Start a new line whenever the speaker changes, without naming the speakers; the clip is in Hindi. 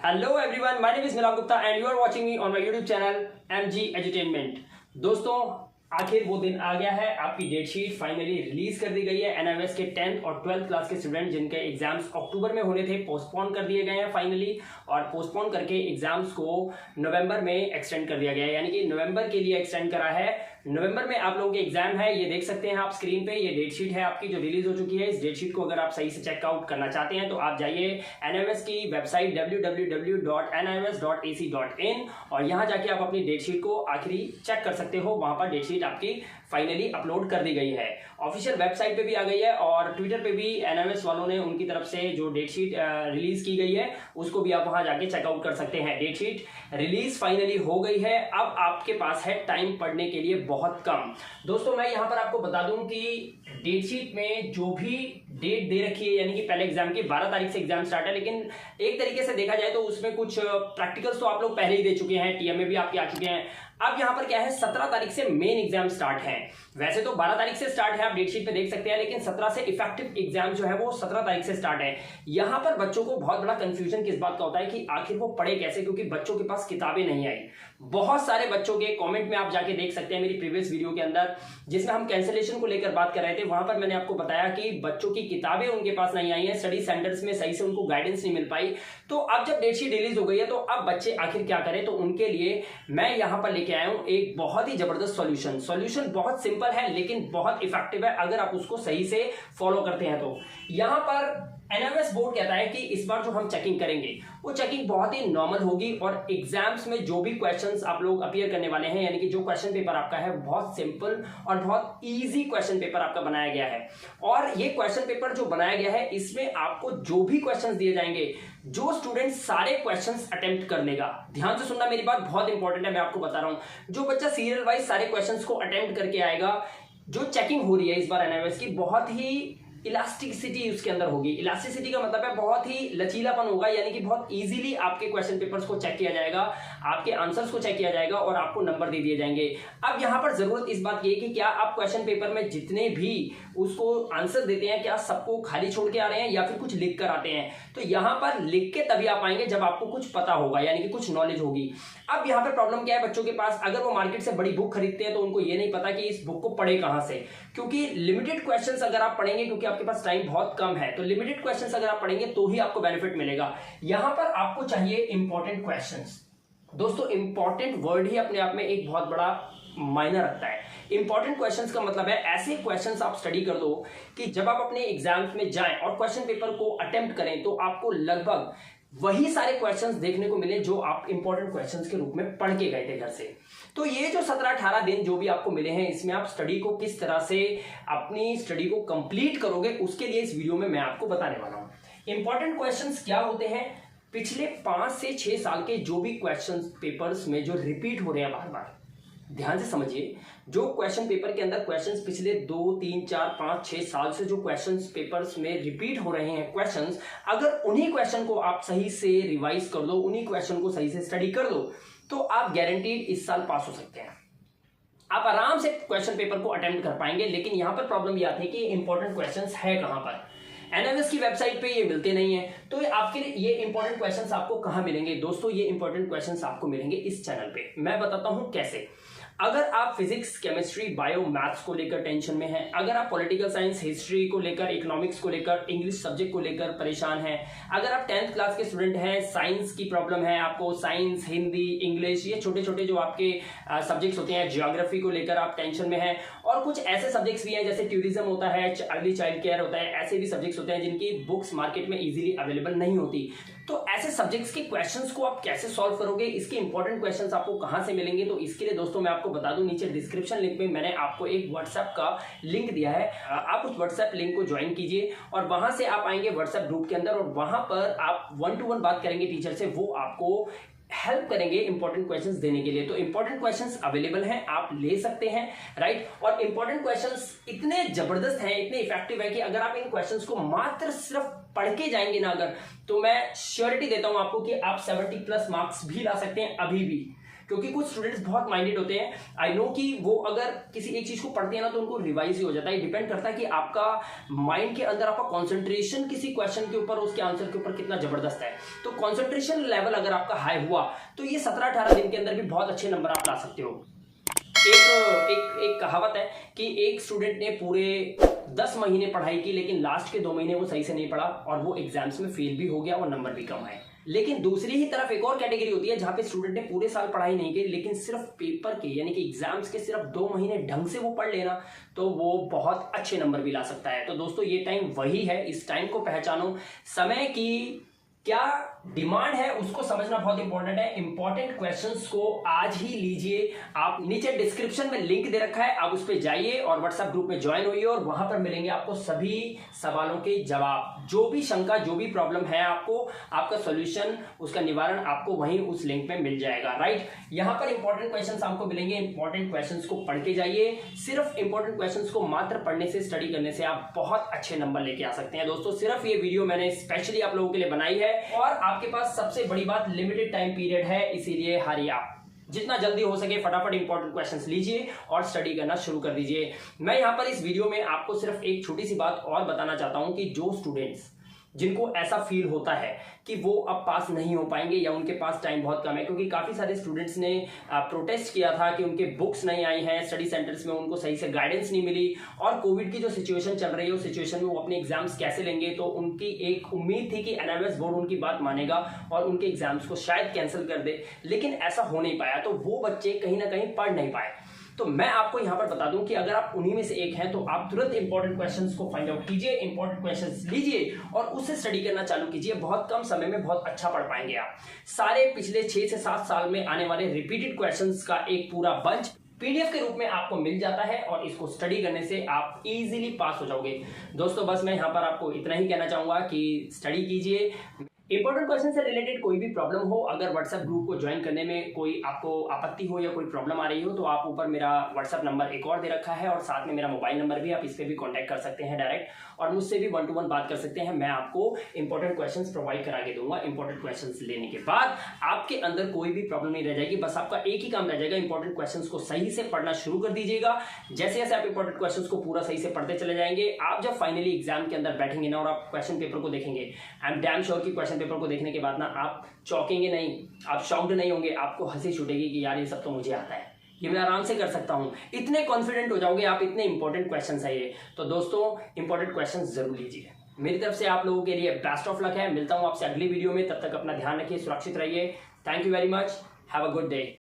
Hello everyone, my name is Milan Gupta and you are watching me on my YouTube channel MG Edutainment। दोस्तों आखिर वो दिन आ गया है, आपकी डेट शीट फाइनली रिलीज कर दी गई है। एनआईएस के 10th और 12th क्लास के स्टूडेंट जिनके एग्जाम्स अक्टूबर में होने थे पोस्टपोन कर दिए गए हैं फाइनली, और पोस्टपोन करके एग्जाम्स को नवंबर में एक्सटेंड कर दिया गया है, यानी कि नवंबर के लिए एक्सटेंड करा है। नवंबर में आप लोगों के एग्जाम है, ये देख सकते हैं आप स्क्रीन पे, ये डेट शीट है आपकी जो रिलीज हो चुकी है। इस डेट शीट को अगर आप सही से चेकआउट करना चाहते हैं तो आप जाइए एनआईएस की वेबसाइट www.nios.ac.in और यहाँ जाके आप अपनी डेट शीट को आखिरी चेक कर सकते हो। वहां पर डेट शीट आपकी फाइनली अपलोड कर दी गई है, ऑफिशियल वेबसाइट पे भी आ गई है और ट्विटर पे भी एनआईएस वालों ने उनकी तरफ से जो डेट शीट रिलीज की गई है उसको भी आप वहां जाके चेकआउट कर सकते हैं। डेट शीट रिलीज फाइनली हो गई है, अब आपके पास है टाइम पढ़ने के लिए बहुत कम। दोस्तों मैं यहां पर आपको बता दूं कि डेट शीट में जो भी डेट दे रखी है, यानी कि पहले एग्जाम की 12 तारीख से एग्जाम स्टार्ट है, लेकिन एक तरीके से देखा जाए तो उसमें कुछ प्रैक्टिकल्स तो आप लोग पहले ही दे चुके हैं, टीएमए भी आपके आ चुके हैं। अब यहां पर क्या है, 17 तारीख से मेन एग्जाम स्टार्ट है। वैसे तो 12 तारीख से स्टार्ट है, आप डेट शीट पे देख सकते हैं, लेकिन 17 से इफेक्टिव एग्जाम जो है वो 17 तारीख से स्टार्ट है। यहां पर बच्चों को बहुत बड़ा कंफ्यूजन किस बात का होता है कि आखिर वो पढ़े कैसे, क्योंकि बच्चों के पास किताबें नहीं आई। बहुत सारे बच्चों के कमेंट में आप जाके देख सकते हैं मेरी प्रीवियस वीडियो के अंदर, जिसमें हम कैंसिलेशन को लेकर बात कर रहे थे। वहां पर मैंने आपको बताया कि बच्चों की किताबें उनके पास नहीं आई है, स्टडी सेंटर्स में सही से उनको गाइडेंस नहीं मिल पाई। तो अब जब डेट शीट रिलीज हो गई है तो अब बच्चे आखिर क्या करें, तो उनके लिए मैं यहां पर लेके आया हूं एक बहुत ही जबरदस्त सॉल्यूशन बहुत सिंपल है लेकिन बहुत इफेक्टिव है अगर आप उसको सही से फॉलो करते हैं। तो यहां पर एनआईएस बोर्ड कहता है कि इस बार जो हम चेकिंग करेंगे वो चेकिंग बहुत ही नॉर्मल होगी और एग्जाम्स में जो भी क्वेश्चंस आप लोग अपीयर करने वाले हैं, यानी कि जो क्वेश्चन पेपर आपका है बहुत सिंपल और बहुत इजी क्वेश्चन पेपर आपका बनाया गया है। और ये क्वेश्चन पेपर जो बनाया गया है इसमें आपको जो भी क्वेश्चंस दिए जाएंगे, जो स्टूडेंट सारे क्वेश्चंस अटेम्प्ट कर लेगा, ध्यान से सुनना मेरी बात बहुत इंपॉर्टेंट है, मैं आपको बता रहा हूं, जो बच्चा सीरियल वाइज सारे क्वेश्चंस को अटेम्प्ट करके आएगा, जो चेकिंग हो रही है इस बार एनआईएस की बहुत ही इलास्टिसिटी उसके अंदर होगी। इलास्टिसिटी का मतलब है बहुत ही लचीलापन होगा, यानी कि बहुत इजीली आपके क्वेश्चन पेपर्स को चेक किया जाएगा, आपके आंसर्स को चेक किया जाएगा और आपको नंबर दे दिए जाएंगे। अब यहां पर जरूरत इस बात की है कि क्या आप क्वेश्चन पेपर में जितने भी उसको आंसर देते हैं क्या सबको खाली छोड़ के आ रहे हैं या फिर कुछ लिख कर आते हैं। तो यहां पर लिख के तभी आप आएंगे जब आपको कुछ पता होगा, यानी कि कुछ नॉलेज होगी। अब यहां पर प्रॉब्लम क्या है बच्चों के पास, अगर वो मार्केट से बड़ी बुक खरीदते हैं तो उनको ये नहीं पता कि इस बुक को पढ़े कहां से, क्योंकि लिमिटेड क्वेश्चंस अगर आप पढ़ेंगे, क्योंकि आपके पास टाइम बहुत कम है, तो लिमिटेड क्वेश्चंस अगर आप पढ़ेंगे तो ही आपको बेनिफिट मिलेगा। यहां पर आपको चाहिए इंपॉर्टेंट क्वेश्चंस। दोस्तों इंपॉर्टेंट वर्ड ही अपने आप में एक बहुत बड़ा मायना रखता है। इंपॉर्टेंट क्वेश्चंस का मतलब है ऐसे क्वेश्चंस आप स्टडी कर दो कि जब आप अपने एग्जाम्स में जाएं और क्वेश्चन पेपर को अटेम्प्ट करें तो आपको लगभग वही सारे क्वेश्चंस देखने को मिले जो आप इंपॉर्टेंट क्वेश्चंस के रूप में पढ़ के गए थे घर से। तो ये जो 17-18 दिन जो भी आपको मिले हैं, इसमें आप स्टडी को किस तरह से अपनी स्टडी को कंप्लीट करोगे उसके लिए इस वीडियो में मैं आपको बताने वाला हूं। इंपॉर्टेंट क्वेश्चंस क्या होते हैं, पिछले 5 से 6 साल के जो भी क्वेश्चन पेपर्स में जो रिपीट हो रहे हैं बार बार, ध्यान से समझिए, जो क्वेश्चन पेपर के अंदर क्वेश्चंस पिछले 2, 3, 4, 5, 6 साल से जो क्वेश्चंस पेपर्स में रिपीट हो रहे हैं क्वेश्चंस, अगर उन्हीं क्वेश्चन को आप सही से रिवाइज कर दो, उन्हीं क्वेश्चन को सही से स्टडी कर दो, तो आप गारंटीड इस साल पास हो सकते हैं। आप आराम से क्वेश्चन पेपर को अटेम्प्ट कर पाएंगे। लेकिन यहां पर प्रॉब्लम यह आती है कि इंपॉर्टेंट क्वेश्चंस है कहां पर, एनआईएस की वेबसाइट पे ये मिलते नहीं है। तो आपके ये इंपॉर्टेंट क्वेश्चंस आपको कहां मिलेंगे दोस्तों, ये इंपॉर्टेंट क्वेश्चंस आपको मिलेंगे इस चैनल पे। मैं बताता हूं कैसे। अगर आप फिजिक्स, केमिस्ट्री, बायो, मैथ्स को लेकर टेंशन में हैं, अगर आप पॉलिटिकल साइंस, हिस्ट्री को लेकर, इकोनॉमिक्स को लेकर, इंग्लिश सब्जेक्ट को लेकर परेशान हैं, अगर आप 10th क्लास के स्टूडेंट हैं, साइंस की प्रॉब्लम है आपको, साइंस, हिंदी, इंग्लिश, ये छोटे छोटे जो आपके सब्जेक्ट्स होते हैं, जियोग्राफी को लेकर आप टेंशन में हैं, और कुछ ऐसे सब्जेक्ट्स भी हैं जैसे टूरिज्म होता है, अर्ली चाइल्ड केयर होता है, ऐसे भी सब्जेक्ट्स होते हैं जिनकी बुक्स मार्केट में इजीली अवेलेबल नहीं होती। तो ऐसे सब्जेक्ट्स के क्वेश्चंस को आप कैसे सॉल्व करोगे, इसके इंपॉर्टेंट क्वेश्चंस आपको कहां से मिलेंगे, तो इसके लिए दोस्तों मैं आपको बता दूं, नीचे डिस्क्रिप्शन लिंक में मैंने आपको एक व्हाट्सएप का लिंक दिया है। आप उस व्हाट्सएप लिंक को ज्वाइन कीजिए और वहां से आप आएंगे व्हाट्सएप ग्रुप के अंदर और वहां पर आप 1-to-1 बात करेंगे टीचर से, वो आपको हेल्प करेंगे इंपॉर्टेंट क्वेश्चंस देने के लिए। तो इंपॉर्टेंट क्वेश्चंस अवेलेबल हैं, आप ले सकते हैं, राइट। और इंपॉर्टेंट क्वेश्चंस इतने जबरदस्त हैं, इतने इफेक्टिव है कि अगर आप इन क्वेश्चंस को मात्र सिर्फ पढ़ के जाएंगे ना अगर, तो मैं श्योरिटी देता हूं आपको कि आप 70+ मार्क्स भी ला सकते हैं अभी भी। क्योंकि कुछ स्टूडेंट्स बहुत माइंडेड होते हैं। आई नो कि वो अगर किसी एक चीज को पढ़ते हैं ना तो उनको रिवाइज ही हो जाता है। डिपेंड करता है कि आपका माइंड के अंदर आपका कॉन्सेंट्रेशन किसी क्वेश्चन के ऊपर, उसके आंसर के ऊपर कितना जबरदस्त है। तो कॉन्सेंट्रेशन लेवल अगर आपका हाई हुआ तो ये 17-18 दिन के अंदर भी बहुत अच्छे नंबर आप ला सकते हो। एक कहावत है कि एक स्टूडेंट ने पूरे 10 महीने पढ़ाई की लेकिन लास्ट के 2 महीने वो सही से नहीं पढ़ा और वो एग्जाम्स में फेल भी हो गया और नंबर भी कम आए। लेकिन दूसरी ही तरफ एक और कैटेगरी होती है जहां पे स्टूडेंट ने पूरे साल पढ़ाई नहीं की लेकिन सिर्फ पेपर के यानी कि एग्जाम्स के सिर्फ 2 महीने ढंग से वो पढ़ लेना तो वो बहुत अच्छे नंबर भी ला सकता है। तो दोस्तों ये टाइम वही है, इस टाइम को पहचानो। समय की क्या डिमांड है उसको समझना बहुत इंपॉर्टेंट है। इंपॉर्टेंट क्वेश्चंस को आज ही लीजिए। आप नीचे डिस्क्रिप्शन में लिंक दे रखा है, आप उस पर जाइए और व्हाट्सएप ग्रुप में ज्वाइन होइए और वहां पर मिलेंगे आपको सभी सवालों के जवाब। जो भी शंका, जो भी प्रॉब्लम है आपको, आपका सोल्यूशन, उसका निवारण आपको वहीं उस लिंक में मिल जाएगा। राइट, यहां पर इंपॉर्टेंट क्वेश्चंस आपको मिलेंगे। इंपॉर्टेंट क्वेश्चंस को पढ़ के जाइए। सिर्फ इंपॉर्टेंट क्वेश्चंस को मात्र पढ़ने से, स्टडी करने से आप बहुत अच्छे नंबर लेके आ सकते हैं। दोस्तों सिर्फ ये वीडियो मैंने स्पेशली आप लोगों के लिए बनाई है और आपके पास सबसे बड़ी बात लिमिटेड टाइम पीरियड है, इसीलिए हरी आप जितना जल्दी हो सके फटाफट इंपॉर्टेंट क्वेश्चंस लीजिए और स्टडी करना शुरू कर दीजिए। मैं यहां पर इस वीडियो में आपको सिर्फ एक छोटी सी बात और बताना चाहता हूं कि जो स्टूडेंट्स जिनको ऐसा फील होता है कि वो अब पास नहीं हो पाएंगे या उनके पास टाइम बहुत कम है, क्योंकि काफी सारे स्टूडेंट्स ने प्रोटेस्ट किया था कि उनके बुक्स नहीं आई हैं, स्टडी सेंटर्स में उनको सही से गाइडेंस नहीं मिली और कोविड की जो सिचुएशन चल रही है उस सिचुएशन में वो अपने एग्जाम्स कैसे लेंगे। तो उनकी एक उम्मीद थी कि एनआईओएस बोर्ड उनकी बात मानेगा और उनके एग्जाम्स को शायद कैंसिल कर दे, लेकिन ऐसा हो नहीं पाया। तो वो बच्चे कहीं ना कहीं पढ़ नहीं पाए। तो मैं आपको यहां पर बता दूं कि अगर आप उन्हीं में से एक हैं तो आप तुरंत इंपॉर्टेंट क्वेश्चंस को फाइंड आउट कीजिए, इंपॉर्टेंट क्वेश्चंस लीजिए और उससे स्टडी करना चालू कीजिए। बहुत कम समय में बहुत अच्छा पढ़ पाएंगे आप। सारे पिछले 6 से 7 साल में आने वाले रिपीटेड क्वेश्चंस का एक पूरा बंच पीडीएफ के रूप में आपको मिल जाता है और इसको स्टडी करने से आप इजीली पास हो जाओगे। दोस्तों बस मैं यहां पर आपको इतना ही कहना चाहूंगा कि स्टडी कीजिए। इंपॉर्टेंट क्वेश्चन से रिलेटेड कोई भी प्रॉब्लम हो, अगर व्हाट्सएप ग्रुप को ज्वाइन करने में कोई आपको आपत्ति हो या कोई प्रॉब्लम आ रही हो तो आप ऊपर मेरा व्हाट्सएप नंबर एक और दे रखा है और साथ में मेरा मोबाइल नंबर भी, आप इस पर भी कॉन्टैक्ट कर सकते हैं डायरेक्ट और मुझसे भी 1 to 1 बात कर सकते हैं। मैं आपको इंपॉर्टेंट क्वेश्चंस प्रोवाइड करा के दूंगा। इंपॉर्टेंट क्वेश्चंस लेने के बाद आपके अंदर कोई भी प्रॉब्लम नहीं रह जाएगी। बस आपका एक ही काम रह जाएगा, इंपॉर्टेंट क्वेश्चंस को सही से पढ़ना शुरू कर दीजिएगा। जैसे जैसे आप इंपॉर्टेंट क्वेश्चंस को पूरा सही से पढ़ते चले जाएंगे, आप जब फाइनली एग्जाम के अंदर बैठेंगे ना और आप क्वेश्चन पेपर को देखेंगे, आई एम डैम श्योर कि क्वेश्चन पेपर को देखने के बाद ना आप चौंकेंगे नहीं, आप शॉक्ड नहीं होंगे, आपको हंसी छूटेगी कि यार ये सब तो मुझे आता है, ये मैं आराम से कर सकता हूं। इतने कॉन्फिडेंट हो जाओगे आप, इतने इंपॉर्टेंट क्वेश्चंस है ये। तो दोस्तों इंपॉर्टेंट क्वेश्चंस जरूर लीजिए। मेरी तरफ से आप लोगों के लिए बेस्ट ऑफ लक है। मिलता हूं आपसे अगली वीडियो में, तब तक अपना ध्यान रखिए, सुरक्षित रहिए। Thank you very much, have a good day.